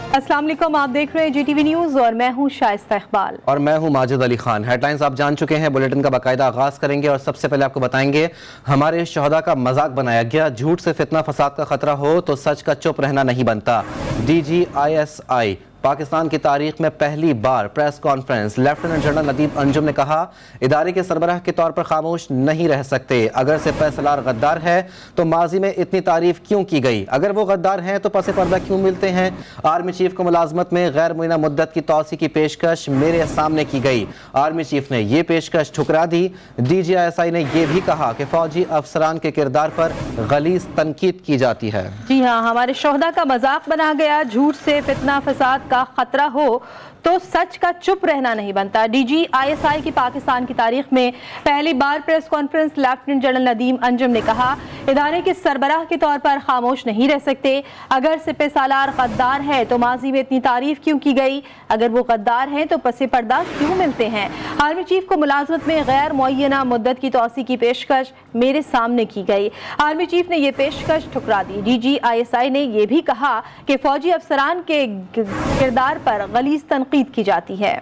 अस्सलाम वालेकुम, आप देख रहे हैं GTV न्यूज़ और मैं हूं शाइस्ता इकबाल और मैं हूं माजिद अली खान। हेडलाइंस आप जान चुके हैं, बुलेटिन का बाकायदा आगाज करेंगे और सबसे पहले आपको बताएंगे हमारे शहदा का मजाक बनाया गया, झूठ से फितना फसाद का खतरा हो तो सच का चुप रहना नहीं बनता। DGISI पाकिस्तान की तारीख में पहली बार press conference, lieutenant general Nadeem Anjum ने कहा इदारे के सरबराह के तौर पर खामोश नहीं रह सकते। अगर सिपह सलार गद्दार है तो माजी में इतनी तारीफ क्यों की गई? अगर वो गद्दार हैं तो पसे पर्दा क्यों मिलते हैं? आर्मी चीफ को मुलाजमत में गैर मुइना मुद्दत की तौसी की पेशकश मेरे सामने की गई, आर्मी चीफ ने ये पेशकश ठुकरा दी। DGISI ने यह भी कहा कि फौजी अफसरान के किरदार पर गलीज तनकीद की जाती है। जी हाँ, हमारे शहदा का मजाक बना गया, झूठ से फितना फसाद का खतरा हो तो सच का चुप रहना नहीं बनता। DGISI की पाकिस्तान की तारीख में पहली बार press conference, lieutenant general Nadeem Anjum ने कहा इदारे के सरबराह के तौर पर खामोश नहीं रह सकते। अगर सिपह सालार गद्दार है तो माजी में इतनी तारीफ क्यों की गई? अगर वो गद्दार हैं तो पसे पर्दा क्यों मिलते हैं? आर्मी चीफ को मुलाजमत में गैर मुअय्यना मुद्दत की तौसी की पेशकश मेरे सामने की गई, आर्मी चीफ ने ये पेशकश ठुकरा दी। DGISI ने यह भी कहा कि फौजी अफसरान के किरदार पर गलीज तनकीद की जाती है।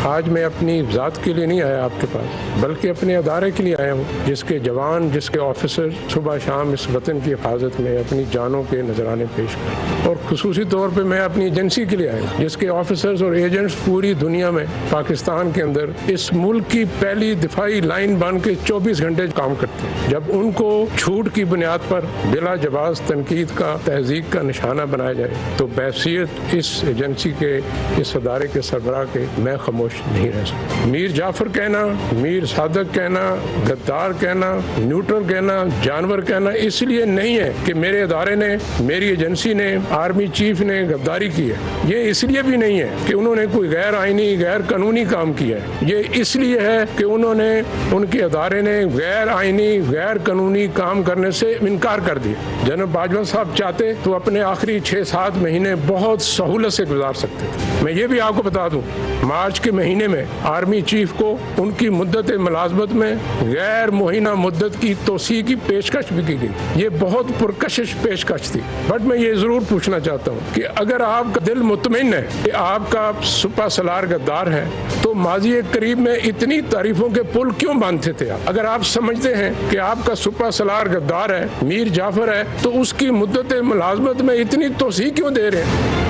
आज मैं अपनी ज़ात के लिए नहीं आया आपके पास, बल्कि अपने अदारे के लिए आया हूँ, जिसके जवान, जिसके ऑफिसर सुबह शाम इस वतन की हिफाजत में अपनी जानों के नजराने पेश करें। और खुसूसी तौर पे मैं अपनी एजेंसी के लिए आया हूँ, जिसके ऑफिसर्स और एजेंट्स पूरी दुनिया में पाकिस्तान के अंदर इस मुल्क की पहली दिफाई लाइन बन के 24 घंटे काम करते हैं। जब उनको झूठ की बुनियाद पर बिला जवाज तनकीद का, तहजीक का निशाना बनाया जाए तो बहसीत इस एजेंसी के, इस अदारे के सरबराह के मैं खामोश नहीं रह सकता। मीर जाफर कहना, मीर सादक कहना, गद्दार कहना, न्यूट्रल कहना, जानवर कहना इसलिए नहीं है कि मेरे अदारे ने, मेरी एजेंसी ने, आर्मी चीफ ने गद्दारी की है। ये इसलिए भी नहीं है कि उन्होंने कोई गैर आईनी, गैर कानूनी काम किया है। ये इसलिए है कि उन्होंने, उनके अदारे ने गैर आईनी, गैर कानूनी काम करने से इनकार कर दिया। जनरल बाजवा साहब चाहते तो अपने आखिरी 6-7 महीने बहुत सहूलत से गुजार सकते थे। मैं ये भी आपको बता दूं, मार्च के महीने में आर्मी चीफ को उनकी मुद्दत मुलाजमत में गैर मुहिना मुद्दत की तोसी की पेशकश भी की गई। ये बहुत पुरकशिश पेशकश थी। बट मैं ये जरूर पूछना चाहता हूँ कि अगर आपका दिल मुतमिन है कि आपका सुपा सलार गद्दार है तो माजी करीब में इतनी तारीफों के पुल क्यों बांधते थे आप? अगर आप समझते हैं कि आपका सुपा सलार गद्दार है, मीर जाफर है, तो उसकी मुद्दत मुलाजमत में इतनी तोसी क्यों दे रहे हैं?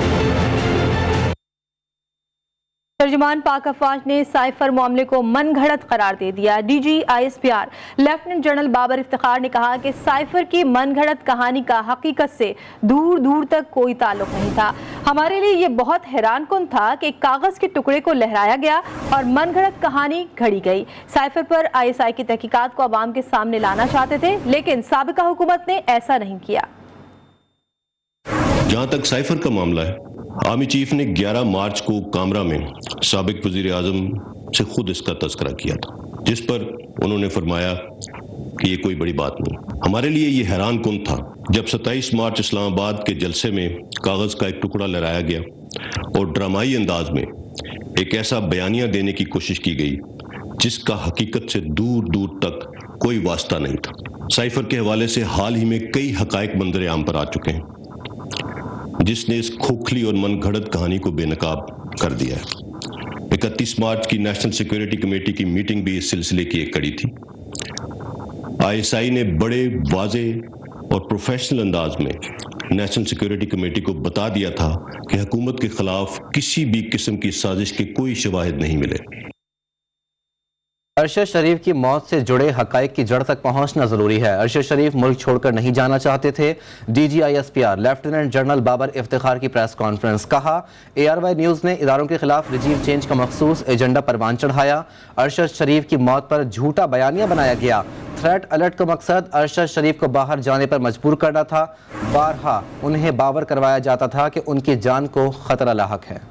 तर्जुमान पाक अफवाज ने साइफर मामले को मन घड़त करार दे दिया। DGISPR lieutenant general Babar Iftikhar ने कहा कि साइफर की मन घड़त कहानी का हकीकत से दूर दूर तक कोई ताल्लुक नहीं था। हमारे लिए ये बहुत हैरान कुन था कि कागज के टुकड़े को लहराया गया और मन घड़त कहानी घड़ी गई। साइफर पर ISI की तहकीकात को अवाम के सामने लाना चाहते थे, लेकिन साबिका हुकूमत ने ऐसा नहीं किया। जहां तक साइफर का मामला है, आर्मी चीफ ने 11 मार्च को कामरा में साबिक वजीर आजम से खुद इसका तज़किरा किया था, जिस पर उन्होंने फरमाया कि ये कोई बड़ी बात नहीं। हमारे लिए ये हैरान कुन था जब 27 मार्च इस्लामाबाद के जलसे में कागज़ का एक टुकड़ा लहराया गया और ड्रामाई अंदाज में एक ऐसा बयानिया देने की कोशिश की गई जिसका हकीकत से दूर दूर तक कोई वास्ता नहीं था। साइफर के हवाले से हाल ही में कई हकायक मंजर आम पर आ चुके हैं जिसने इस खोखली और मनगढ़ंत कहानी को बेनकाब कर दिया है। 31 मार्च की नेशनल सिक्योरिटी कमेटी की मीटिंग भी इस सिलसिले की एक कड़ी थी। ISI ने बड़े वाज़े और प्रोफेशनल अंदाज में नेशनल सिक्योरिटी कमेटी को बता दिया था कि हुकूमत के खिलाफ किसी भी किस्म की साजिश के कोई शवाहिद नहीं मिले। अरशद शरीफ की मौत से जुड़े हकाइक की जड़ तक पहुंचना जरूरी है। अरशद शरीफ मुल्क छोड़कर नहीं जाना चाहते थे। DGISPR lieutenant general Babar Iftikhar की प्रेस कॉन्फ्रेंस, कहा ARY न्यूज़ ने इदारों के खिलाफ रिजीव चेंज का मखसूस एजेंडा परवान चढ़ाया। अरशद शरीफ की मौत पर झूठा बयानिया बनाया गया। थ्रेट अलर्ट का मकसद अरशद शरीफ को बाहर जाने पर मजबूर करना था। बारहा उन्हें बावर करवाया जाता था कि उनकी जान को खतरा लाहक है।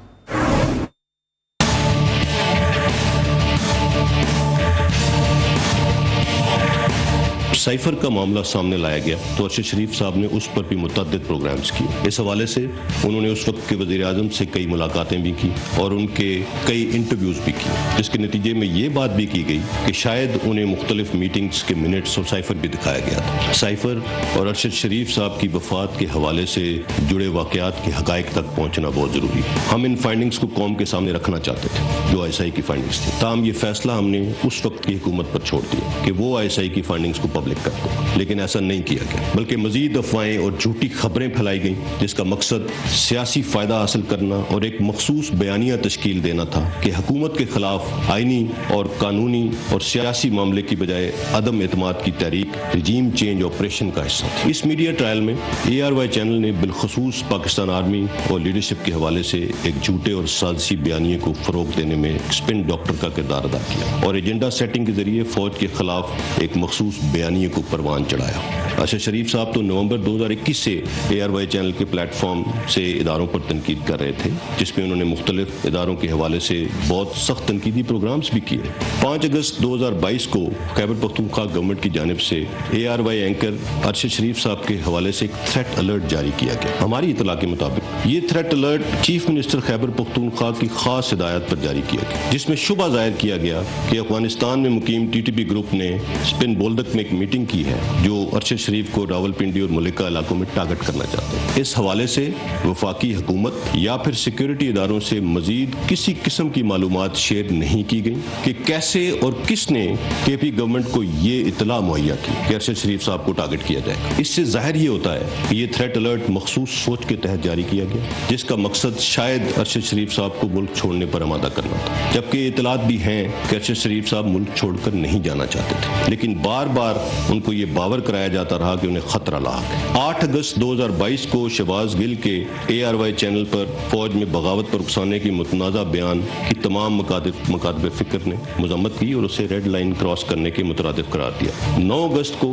साइफर का मामला सामने लाया गया तो अरशद शरीफ साहब ने उस पर भी मुतअद्दिद प्रोग्राम्स किए। इस हवाले से उन्होंने उस वक्त के वज़ीर आज़म से कई मुलाकातें भी की और उनके कई इंटरव्यूज़ भी किए, जिसके नतीजे में ये बात भी की गई कि शायद उन्हें मुख्तलिफ मीटिंग्स के मिनट्स और साइफर भी दिखाया गया था। साइफर और अरशद शरीफ साहब की वफात के हवाले से जुड़े वाक़यात के हक़ाइक़ तक पहुँचना बहुत ज़रूरी है। हम इन फाइंडिंग्स को कौम के सामने रखना चाहते थे जो ISI की फाइंडिंग्स थी, ताहम ये फैसला हमने उस वक्त की हुकूमत पर छोड़ दिया कि वो ISI की फाइंडिंग्स को पब्लिक कर दे, लेकिन ऐसा नहीं किया गया, बल्कि मजीद अफवाहें और झूठी खबरें फैलाई गईं जिसका मकसद सियासी फ़ायदा हासिल करना और एक मखसूस बयानिया तश्कील देना था कि हुकूमत के खिलाफ आइनी और कानूनी और सियासी मामले की बजाय अदम एतमाद की तहरीक रिजीम चेंज ऑपरेशन का हिस्सा थी। इस मीडिया ट्रायल में ARY चैनल ने बिलखसूस पाकिस्तान आर्मी और लीडरशिप के हवाले से एक झूठे और साजिशी बयानिए को फ़रोग देने में स्पिन डॉक्टर का किरदार अदा किया और एजेंडा सेटिंग के जरिए फ़ौज के खिलाफ एक मखसूस बयानिए को परवान चढ़ाया। अरशद शरीफ साहब तो नवंबर 2021 से ARY चैनल के प्लेटफॉर्म से इदारों पर तनकीद कर रहे थे, जिसमें उन्होंने मुख्तलिफ इदारों के हवाले से बहुत सख्त तनकीदी प्रोग्राम्स भी किए। 5 अगस्त 2022 को खैबर पख्तूनख्वा गवर्नमेंट की जानिब से ARY एंकर अरशद शरीफ साहब के हवाले से एक थ्रेट अलर्ट जारी किया गया। हमारी इतला के मुताबिक ये threat alert chief minister Khyber Pakhtunkhwa की खास हिदायत पर जारी किया गया, जिसमें शुबा जाहिर किया गया कि अफगानिस्तान में मुकीम TTP ग्रुप ने स्पिन बोल्डक में एक मीटिंग की है जो अरशद शरीफ को रावलपिंडी और मुलिका इलाकों में टारगेट करना चाहते हैं। इस हवाले से वफाकी हुकूमत या फिर सिक्योरिटी इदारों से मजीद किसी किस्म की मालूमात शेयर नहीं की गई कि कैसे और किसने KP गवर्नमेंट को ये इतला मुहैया की कि अरशद शरीफ साहब को टारगेट किया जाएगा। इससे जाहिर ये होता है कि ये थ्रेट अलर्ट मखसूस सोच के तहत जारी किया गया, जिसका मकसद शायद अरशद शरीफ साहब को मुल्क छोड़ने पर आमादा करना था, जबकि इतलात भी हैं कि अरशद शरीफ साहब मुल्क छोड़कर नहीं जाना चाहते थे, लेकिन बार बार उनको ये बावर कराया जाता रहा कि उन्हें खतरा लाक है। 8 अगस्त 2022 को शहबाज गिल के ARY चैनल पर फौज में बगावत पर उकसाने की मुतनाज़ा बयान की तमाम मकातब फ़िक्र ने मजम्मत की और उसे रेड लाइन क्रॉस करने के मुतरादिफ करार दिया। 9 अगस्त को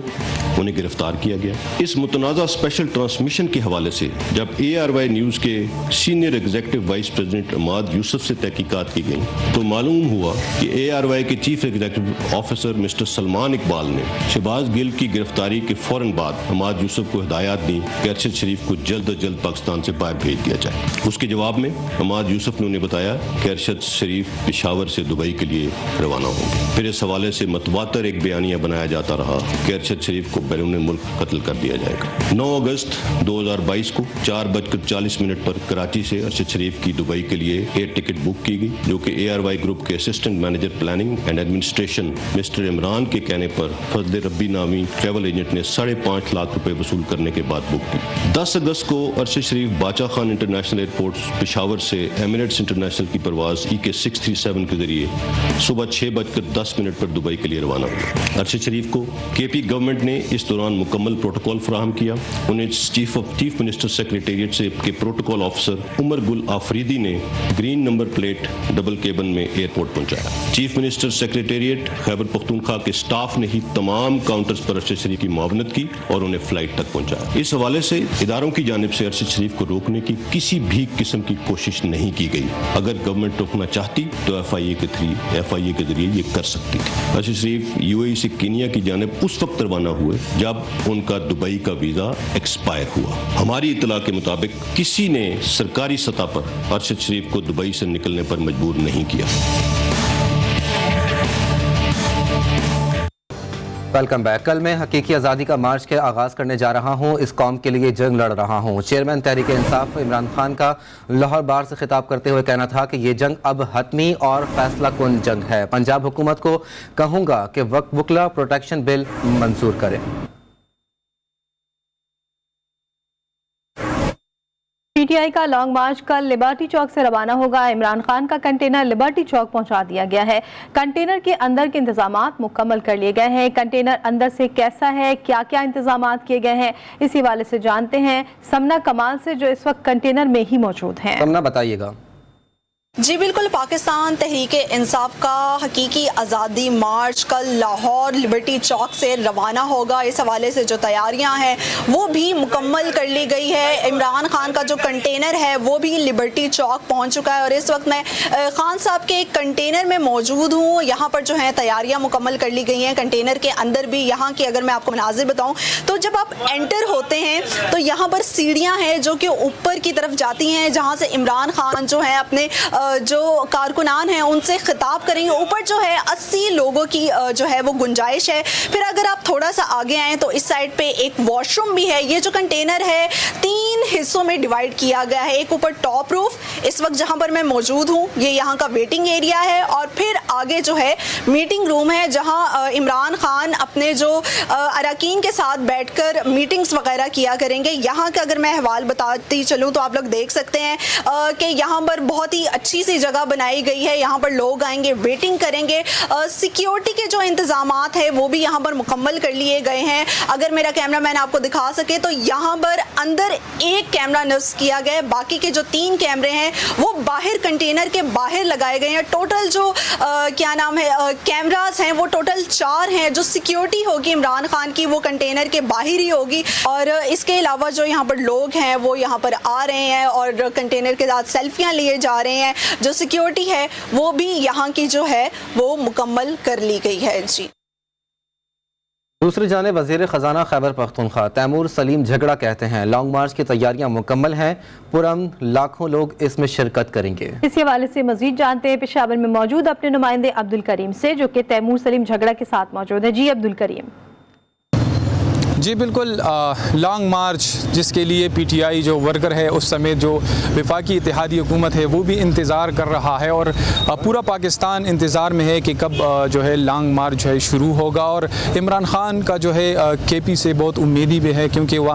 उन्हें गिरफ्तार किया गया। इस मुतनाज़ा स्पेशल ट्रांसमिशन के हवाले से जब ARY न्यूज़ के senior executive vice president Amad Yusuf से तहकीकात की गई तो मालूम हुआ कि ARY के chief executive officer mister Salman Iqbal ने शहबाज गिल की गिरफ्तारी के फौरन बाद अमाद यूसुफ को हिदायत दी कि अरशद शरीफ को जल्द अज जल्द पाकिस्तान से बाहर भेज दिया जाए। उसके जवाब में अमाद यूसुफ ने उन्हें बताया कि अरशद शरीफ पेशावर से दुबई के लिए रवाना होंगे। फिर इस हवाले से मतवातर एक बयानिया बनाया जाता रहा कि अरशद शरीफ को बैरून मुल्क कत्ल कर दिया जाएगा। 9 अगस्त 2022 को 4:40 पर कराची से अरशद शरीफ की दुबई के लिए एयर टिकट बुक की गई, जो कि ARY ग्रुप के assistant manager planning and administration mister Imran के कहने पर फजल रब्बी नामी ट्रैवल एजेंट ने 5.5 लाख रुपए वसूल करने के बाद बुक की। 10 अगस्त को अरशद शरीफ बाचा खान इंटरनेशनल एयरपोर्ट पेशावर से एमिरेट्स इंटरनेशनल की परवाज EK 637 के जरिए सुबह 6:10 पर दुबई के लिए रवाना हुआ। अरशद शरीफ को KP गवर्नमेंट ने इस दौरान मुकम्मल प्रोटोकॉल फराहम किया। उन्हें चीफ मिनिस्टर सेक्रेटेरिएट से के प्रोटोकॉल ऑफिसर उमर गुल आफरीदी ने ग्रीन नंबर प्लेट डबल केबन में एयरपोर्ट पहुंचाया। Chief minister secretariat Khyber Pakhtunkhwa के स्टाफ ने ही तमाम काउंटर्स पर अरशद शरीफ की मुआवनत की और उन्हें फ्लाइट तक पहुंचाया। इस हवाले से इदारों की जानिब से अरशद शरीफ को रोकने की किसी भी किस्म की कोशिश नहीं की गई। अगर गवर्नमेंट रोकना चाहती तो FIA के जरिए ये कर सकती थी। अरशद शरीफ UAE से केनिया की जानिब उस वक्त रवाना हुए जब उनका दुबई का वीज़ा एक्सपायर हुआ। हमारी इतला के मुताबिक किसी ने सरकारी सतह पर अरशद शरीफ को दुबई से निकलने पर मजबूर नहीं किया। Welcome back. कल मैं हकीकी आज़ादी का मार्च के आगाज़ करने जा रहा हूँ। इस कौम के लिए जंग लड़ रहा हूँ। चेयरमैन तहरीक इंसाफ इमरान खान का लाहौर बार से खिताब करते हुए कहना था कि ये जंग अब हतमी और फैसला कुन जंग है। पंजाब हुकूमत को कहूँगा कि वकला प्रोटेक्शन बिल मंजूर करें। PTI का लॉन्ग मार्च कल लिबर्टी चौक से रवाना होगा। इमरान खान का कंटेनर लिबर्टी चौक पहुंचा दिया गया है। कंटेनर के अंदर के इंतजामात मुकम्मल कर लिए गए हैं। कंटेनर अंदर से कैसा है, क्या क्या इंतजामात किए गए हैं, इसी वाले से जानते हैं समना कमाल से, जो इस वक्त कंटेनर में ही मौजूद हैं। समना बताइएगा। جی بالکل، پاکستان تحریک انصاف کا حقیقی آزادی مارچ کل لاہور لبرٹی چوک سے روانہ ہوگا۔ اس حوالے سے جو تیاریاں ہیں وہ بھی مکمل کر لی گئی ہے۔ عمران خان کا جو کنٹینر ہے وہ بھی لبرٹی چوک پہنچ چکا ہے اور اس وقت میں خان صاحب کے ایک کنٹینر میں موجود ہوں۔ یہاں پر جو ہیں تیاریاں مکمل کر لی گئی ہیں۔ کنٹینر کے اندر بھی یہاں کی اگر میں آپ کو مناظر بتاؤں تو جب آپ انٹر ہوتے ہیں تو یہاں پر سیڑھیاں ہیں جو کہ اوپر کی طرف جاتی ہیں، جہاں سے عمران خان جو ہیں اپنے جو کارکنان ہیں ان سے خطاب کریں گے۔ اوپر جو ہے 80 لوگوں کی جو ہے وہ گنجائش ہے۔ پھر اگر آپ تھوڑا سا آگے آئیں تو اس سائڈ پہ ایک واش روم بھی ہے۔ یہ جو کنٹینر ہے 3 حصوں میں ڈیوائیڈ کیا گیا ہے۔ ایک اوپر ٹاپ روف، اس وقت جہاں پر میں موجود ہوں یہ یہاں کا ویٹنگ ایریا ہے، اور پھر آگے جو ہے میٹنگ روم ہے جہاں عمران خان اپنے جو اراکین کے ساتھ بیٹھ کر میٹنگز وغیرہ کیا کریں گے۔ یہاں کا اگر میں احوال بتاتی چلوں تو آپ لوگ دیکھ سکتے ہیں کہ یہاں پر بہت ہی اچھی سی جگہ بنائی گئی ہے۔ یہاں پر لوگ آئیں گے، ویٹنگ کریں گے۔ سیکیورٹی کے جو انتظامات ہیں وہ بھی یہاں پر مکمل کر لیے گئے ہیں۔ اگر میرا کیمرہ مین آپ کو دکھا سکے تو یہاں پر اندر ایک کیمرہ نصب کیا گیا ہے، باقی کے جو 3 کیمرے ہیں وہ باہر کنٹینر کے باہر لگائے گئے ہیں۔ ٹوٹل جو کیا نام ہے کیمراز ہیں وہ ٹوٹل 4 ہیں۔ جو سیکیورٹی ہوگی عمران خان کی وہ کنٹینر کے باہر ہی ہوگی، اور اس کے علاوہ جو یہاں پر لوگ ہیں وہ یہاں پر آ رہے ہیں اور کنٹینر کے ساتھ سیلفیاں لیے جا رہے ہیں۔ جو سیکیورٹی ہے وہ بھی یہاں کی جو ہے وہ مکمل کر لی گئی ہے۔ جی دوسری جانب وزیر خزانہ خیبر پختونخوا تیمور سلیم جھگڑا کہتے ہیں لانگ مارچ کی تیاریاں مکمل ہیں، پرامن لاکھوں لوگ اس میں شرکت کریں گے۔ اس حوالے سے مزید جانتے ہیں پشاور میں موجود اپنے نمائندے عبدالکریم سے، جو کہ تیمور سلیم جھگڑا کے ساتھ موجود ہے۔ جی عبدالکریم۔ جی بالکل، لانگ مارچ جس کے لیے پی ٹی آئی جو ورکر ہے اس سمیت جو وفاقی اتحادی حکومت ہے وہ بھی انتظار کر رہا ہے، اور پورا پاکستان انتظار میں ہے کہ کب جو ہے لانگ مارچ جو ہے شروع ہوگا۔ اور عمران خان کا جو ہے کے پی سے بہت امیدی بھی ہے، کیونکہ وہ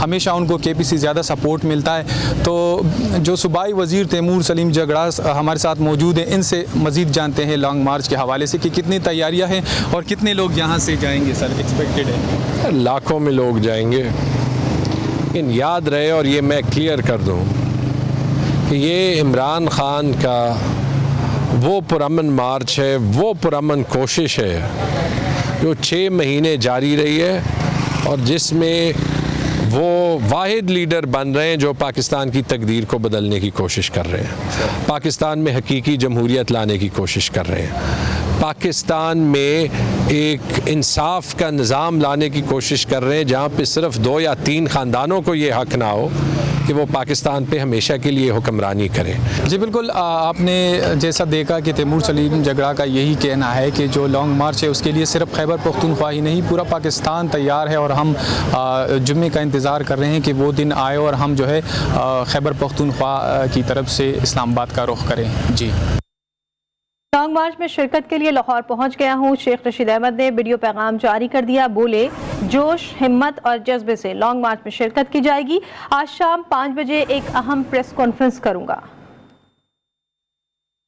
ہمیشہ ان کو کے پی سے زیادہ سپورٹ ملتا ہے۔ تو جو صوبائی وزیر تیمور سلیم جھگڑا ہمارے ساتھ موجود ہیں، ان سے مزید جانتے ہیں لانگ مارچ کے حوالے سے کہ کتنی تیاریاں ہیں اور کتنے لوگ یہاں سے جائیں گے۔ سر ایکسپیکٹڈ ہے لاکھوں میں لوگ جائیں گے، لیکن یاد رہے اور یہ میں کلیئر کر دوں کہ یہ عمران خان کا وہ پرامن مارچ ہے، وہ پرامن کوشش ہے جو 6 مہینے جاری رہی ہے، اور جس میں وہ واحد لیڈر بن رہے ہیں جو پاکستان کی تقدیر کو بدلنے کی کوشش کر رہے ہیں، پاکستان میں حقیقی جمہوریت لانے کی کوشش کر رہے ہیں، پاکستان میں ایک انصاف کا نظام لانے کی کوشش کر رہے ہیں جہاں پہ صرف 2 یا 3 خاندانوں کو یہ حق نہ ہو کہ وہ پاکستان پہ ہمیشہ کے لیے حکمرانی کریں۔ جی بالکل، آپ نے جیسا دیکھا کہ تیمور سلیم جھگڑا کا یہی کہنا ہے کہ جو لانگ مارچ ہے اس کے لیے صرف خیبر پختونخوا ہی نہیں پورا پاکستان تیار ہے، اور ہم جمعے کا انتظار کر رہے ہیں کہ وہ دن آئے اور ہم جو ہے خیبر پختونخوا کی طرف سے اسلام آباد کا رخ کریں۔ جی لانگ مارچ میں شرکت کے لیے لاہور پہنچ گیا ہوں، شیخ رشید احمد نے ویڈیو پیغام جاری کر دیا، بولے جوش، ہمت اور جذبے سے لانگ مارچ میں شرکت کی جائے گی۔ آج شام 5 بجے ایک اہم پریس کانفرنس کروں گا۔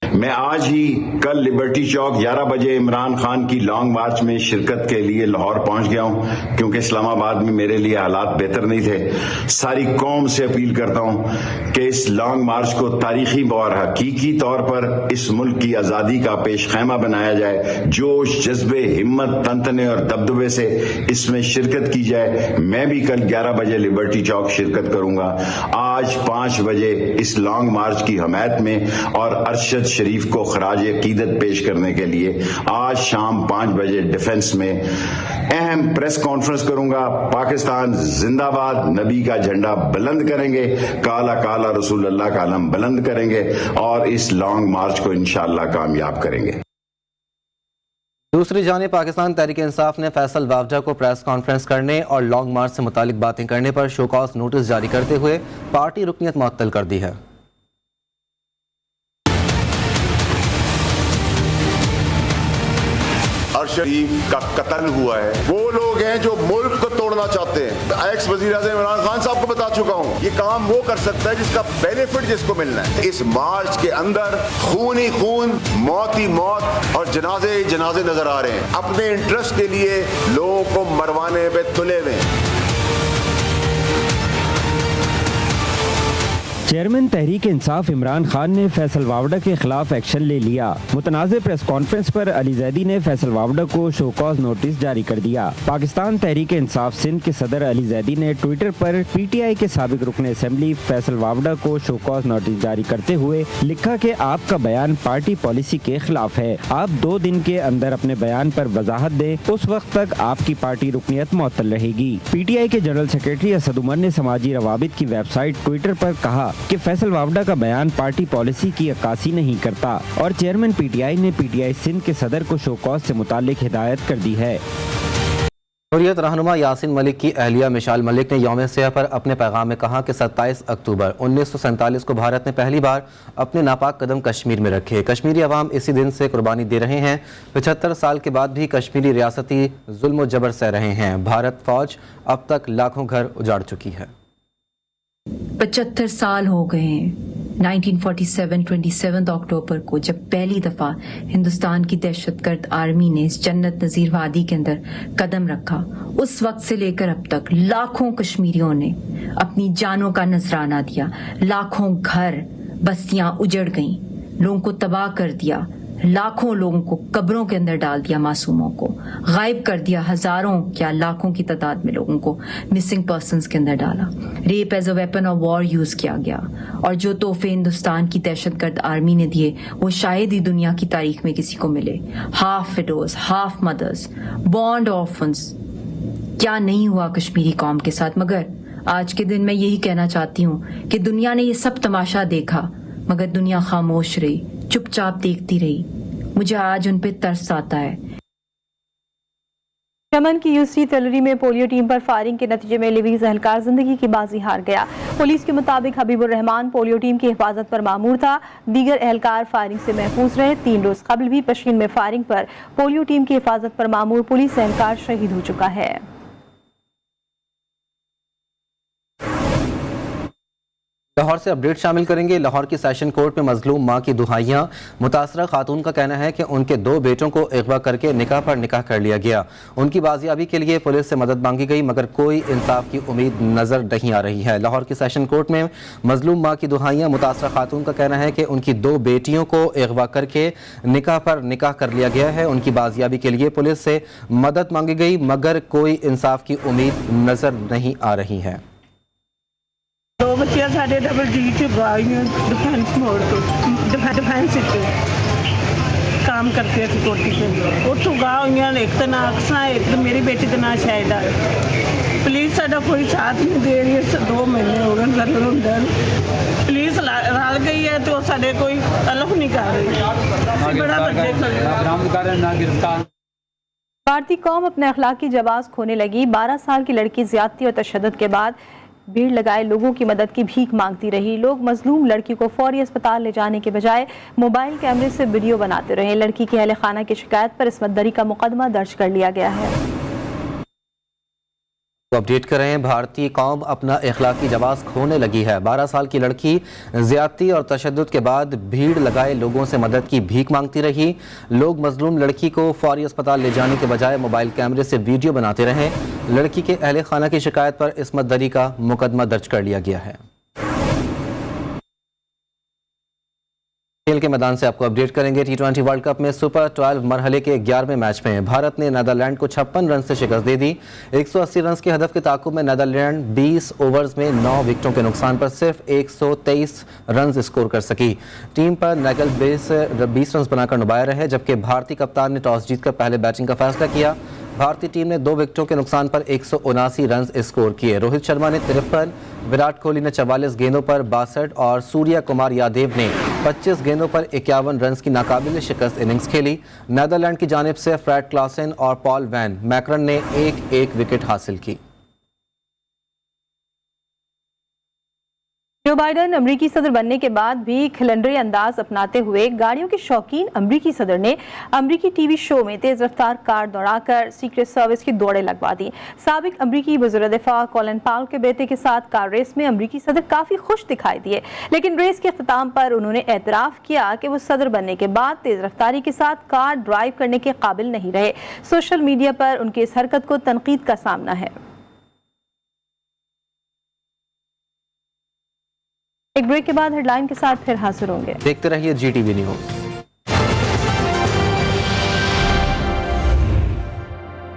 میں آج ہی کل لبرٹی چوک 11 بجے عمران خان کی لانگ مارچ میں شرکت کے لیے لاہور پہنچ گیا ہوں، کیونکہ اسلام آباد میں میرے لیے حالات بہتر نہیں تھے۔ ساری قوم سے اپیل کرتا ہوں کہ اس لانگ مارچ کو تاریخی اور حقیقی طور پر اس ملک کی آزادی کا پیش خیمہ بنایا جائے، جوش، جذبے، ہمت، تنتنے اور دبدبے سے اس میں شرکت کی جائے۔ میں بھی کل 11 بجے لبرٹی چوک شرکت کروں گا۔ آج 5 بجے اس لانگ مارچ کی حمایت میں اور ارشد شریف کو خراج عقیدت پیش کرنے کے لیے آج شام 5 بجے ڈیفنس میں اہم پریس کانفرنس کروں گا۔ پاکستان زندہ باد، نبی کا جھنڈا بلند کریں گے، کالا کالا رسول اللہ کا علم بلند کریں گے اور اس لانگ مارچ کو انشاءاللہ کامیاب کریں گے۔ دوسری جانب پاکستان تحریک انصاف نے فیصل وافجہ کو پریس کانفرنس کرنے اور لانگ مارچ سے متعلق باتیں کرنے پر شو کاز نوٹس جاری کرتے ہوئے پارٹی رکنیت معطل کر دی ہے۔ شریف کا قتل ہوا ہے، وہ لوگ ہیں جو ملک کو توڑنا چاہتے ہیں۔ ایکس وزیر اعظم عمران خان صاحب کو بتا چکا ہوں، یہ کام وہ کر سکتا ہے جس کا بینیفٹ جس کو ملنا ہے۔ اس مارچ کے اندر خون ہی خون، موت ہی موت اور جنازے ہی جنازے نظر آ رہے ہیں۔ اپنے انٹرسٹ کے لیے لوگوں کو مروانے پہ تلے ہوئے۔ چیئرمین تحریک انصاف عمران خان نے فیصل واوڈا کے خلاف ایکشن لے لیا۔ متنازع پریس کانفرنس پر علی زیدی نے فیصل واوڈا کو شو کاز نوٹس جاری کر دیا۔ پاکستان تحریک انصاف سندھ کے صدر علی زیدی نے Twitter per P T I کے سابق رکن اسمبلی فیصل واوڈا کو شو کاز نوٹس جاری کرتے ہوئے لکھا کہ آپ کا بیان پارٹی پالیسی کے خلاف ہے، آپ 2 دن کے اندر اپنے بیان پر وضاحت دیں، اس وقت تک آپ کی پارٹی رکنیت معطل رہے گی۔ پی ٹی آئی کے جنرل سیکریٹری اسد عمر نے سماجی روابط کی ویب سائٹ ٹویٹر پر کہا کہ فیصل واوڈا کا بیان پارٹی پالیسی کی عکاسی نہیں کرتا اور چیئرمین پی ٹی آئی نے پی ٹی آئی سندھ کے صدر کو شو کاز سے متعلق ہدایت کر دی ہے۔ حریت رہنما یاسین ملک کی اہلیہ مشال ملک نے یوم سیاہ پر اپنے پیغام میں کہا کہ 27 اکتوبر 1947 کو بھارت نے پہلی بار اپنے ناپاک قدم کشمیر میں رکھے۔ کشمیری عوام اسی دن سے قربانی دے رہے ہیں، 75 سال کے بعد بھی کشمیری ریاستی ظلم و جبر سہ رہے ہیں۔ بھارت فوج اب تک لاکھوں گھر اجاڑ چکی ہے۔ 75 سال ہو گئے ہیں 1947 27 اکتوبر کو جب پہلی دفعہ ہندوستان کی دہشت گرد آرمی نے اس جنت نظیر وادی کے اندر قدم رکھا۔ اس وقت سے لے کر اب تک لاکھوں کشمیریوں نے اپنی جانوں کا نذرانہ دیا، لاکھوں گھر بستیاں اجڑ گئیں، لوگوں کو تباہ کر دیا، لاکھوں لوگوں کو قبروں کے اندر ڈال دیا، معصوموں کو غائب کر دیا، ہزاروں کیا لاکھوں کی تعداد میں لوگوں کو مسنگ پرسنز کے اندر ڈالا، rape as a weapon of war use کیا گیا، اور جو تحفے ہندوستان کی دہشت گرد آرمی نے دیے وہ شاید ہی دنیا کی تاریخ میں کسی کو ملے۔ Half widows, half mothers, bond orphans, کیا نہیں ہوا کشمیری قوم کے ساتھ۔ مگر آج کے دن میں یہی کہنا چاہتی ہوں کہ دنیا نے یہ سب تماشا دیکھا مگر دنیا خاموش رہی، چپ چاپ دیکھتی رہی۔ مجھے آج ان پہ ترس آتا ہے۔ یمن کی یوسی تلری میں پولیو ٹیم پر فائرنگ کے نتیجے میں لیویز اہلکار زندگی کی بازی ہار گیا۔ پولیس کے مطابق حبیب الرحمان پولیو ٹیم کی حفاظت پر مامور تھا، دیگر اہلکار فائرنگ سے محفوظ رہے۔ 3 روز قبل بھی پشین میں فائرنگ پر پولیو ٹیم کی حفاظت پر مامور پولیس اہلکار شہید ہو چکا ہے۔ لاہور سے اپڈیٹ شامل کریں گے۔ لاہور کی سیشن کورٹ میں مظلوم ماں کی دہائیاں۔ متاثرہ خاتون کا کہنا ہے کہ ان کے 2 بیٹوں کو اغوا کر کے نکاح پر نکاح کر لیا گیا۔ ان کی بازیابی کے لیے پولیس سے مدد مانگی گئی مگر کوئی انصاف کی امید نظر نہیں آ رہی ہے۔ لاہور کی سیشن کورٹ میں مظلوم ماں کی دہائیاں۔ متاثرہ خاتون کا کہنا ہے کہ ان کی 2 بیٹیوں کو اغوا کر کے نکاح پر نکاح کر لیا گیا ہے۔ ان کی بازیابی کے لیے پولیس سے مدد مانگی گئی مگر کوئی انصاف کی امید نظر نہیں آ رہی ہے۔ 2 ਬੱਚੀਆਂ ਸਾਡੇ ਡਬਲ ਡੀ ਚ ਬਾਈਆਂ डिफेंस मोड़ तो डिफेंस काम करते थे कोठी से उतो गाँव एक तो ना अक्सा एक तो मेरी बेटी का ना शायद पुलिस साडा कोई साथ नहीं दे रही है। 2 महीने हो गए घर पुलिस रल गई है तो साडे कोई अलग नहीं कर रही। बड़ा बच्चे بھارتی قوم اپنے اخلاقی جواز کھونے لگی۔ 12 سال کی لڑکی زیادتی اور تشدد کے بعد بھیڑ لگائے لوگوں کی مدد کی بھیک مانگتی رہی۔ لوگ مظلوم لڑکی کو فوری اسپتال لے جانے کے بجائے موبائل کیمرے سے ویڈیو بناتے رہے۔ لڑکی کے اہل خانہ کی شکایت پر عصمت دری کا مقدمہ درج کر لیا گیا ہے۔ اپڈیٹ کر رہے ہیں، بھارتی قوم اپنا اخلاقی جواز کھونے لگی ہے۔ 12 سال کی لڑکی زیادتی اور تشدد کے بعد بھیڑ لگائے لوگوں سے مدد کی بھیک مانگتی رہی۔ لوگ مظلوم لڑکی کو فوری اسپتال لے جانے کے بجائے موبائل کیمرے سے ویڈیو بناتے رہے۔ لڑکی کے اہل خانہ کی شکایت پر عصمت دری کا مقدمہ درج کر لیا گیا ہے۔ کھیل کے میدان سے آپ کو اپڈیٹ کریں گے۔ T20 ورلڈ کپ میں سپر 12 مرحلے کے 11ویں میچ میں بھارت نے نیدرلینڈ کو 56 رن سے شکست دے دی۔ 180 رنز کے ہدف کے تعاقب میں نیدرلینڈ 20 اوورز میں 9 وکٹوں کے نقصان پر صرف 123 رنز اسکور کر سکی۔ ٹیم پر نیگل 20 رنز بنا کر نمایاں رہے جبکہ بھارتی کپتان نے ٹاس جیت کر پہلے بیٹنگ کا فیصلہ کیا۔ بھارتی ٹیم نے 2 وکٹوں کے نقصان پر 179 رنز اسکور کیے۔ روہت شرما نے 53، وراٹ کوہلی نے 44 گیندوں پر 62 اور سوریا کمار یادیو نے 25 گیندوں پر 51 رنز کی ناقابل شکست اننگز کھیلی۔ نیدرلینڈ کی جانب سے فریڈ کلاسن اور پال وین میکرن نے 1 وکٹ حاصل کی۔ جو بائیڈن امریکی صدر بننے کے بعد بھی کھلنڈری انداز اپناتے ہوئے گاڑیوں کے شوقین امریکی صدر نے امریکی ٹی وی شو میں تیز رفتار کار دوڑا کر سیکریٹ سروس کی دوڑیں لگوا دی۔ سابق امریکی وزیر دفاع کولن پاول کے بیٹے کے ساتھ کار ریس میں امریکی صدر کافی خوش دکھائی دیے، لیکن ریس کے اختتام پر انہوں نے اعتراف کیا کہ وہ صدر بننے کے بعد تیز رفتاری کے ساتھ کار ڈرائیو کرنے کے قابل نہیں رہے۔ سوشل میڈیا پر ان کی اس حرکت کو تنقید کا سامنا ہے۔ एक ब्रेक के बाद हेडलाइन के साथ फिर हाजिर होंगे। देखते रहिए GTV न्यूज़।